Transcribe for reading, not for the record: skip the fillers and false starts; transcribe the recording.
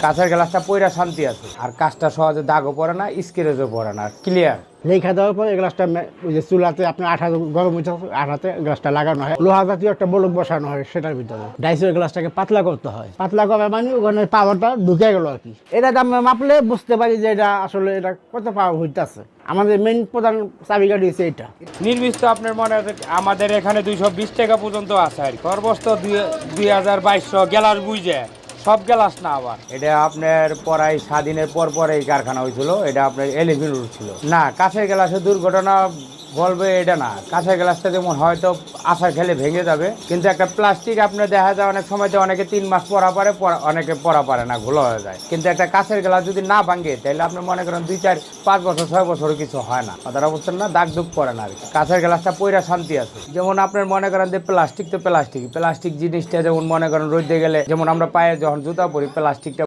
কাঁচের গ্লাসটা পয়রা শান্তি আছে, আর কাজটা সহজে দাগও পড়ে না, স্ক্রেচও পড়ে না, ক্লিয়ার। লেখা দেওয়ার পর এই গ্লাসটা ওই যে চুলাতে আপনার আঠা গরম হচ্ছে, আঠাতে গ্লাসটা লাগানো হয়, লোহা জাতীয় একটা বলক বসানো হয় সেটার ভিতরে। ডাইসের গ্লাসটাকে পাতলা করতে হয়, পাতলা করা মানে ওখানে পাওয়ারটা ঢুকে গেল আর কি। এটা দাম মাপলে বুঝতে পারি যে এটা আসলে এটা কত পাওয়ার হইতেছে। আমাদের মেইন প্রধান চাবিকাঠি হচ্ছে এটা। নির্মিত আপনার মনে আমাদের এখানে 220 টাকা পর্যন্ত আছে আর কি। সর্বোচ্চ 2200 গ্লাস বুঝে, সব গ্লাস না। আবার এটা আপনার পরাই স্বাধীনের পর এই কারখানা হয়েছিল, এটা আপনার 11 রুট ছিল না। কাঁচের গ্লাসে দুর্ঘটনা বলবে এটা না, কাঁচের গ্লাসটা যেমন হয়তো আছাড় খেলে ভেঙে যাবে, কিন্তু একটা প্লাস্টিক আপনার দেখা যায় অনেক সময় অনেকে 3 মাস পরা পারে, অনেকে পরা পারে না, ঘোলা হয়ে যায়। কিন্তু একটা কাঁচের গ্লাস যদি না ভাঙে তাহলে আপনি মনে করেন 2, 4, 5 বছর 6 বছরও কিছু হয় না, কথাটা বুঝছেন না, দাগ দুগ করে না আর কি। কাঁচের গ্লাসটা পয়রা শান্তি আছে। যেমন আপনার মনে করেন যে প্লাস্টিক তো প্লাস্টিক জিনিসটা যেমন মনে করেন রোদে গেলে, যেমন আমরা পায়ে যখন জুতা পরি প্লাস্টিকটা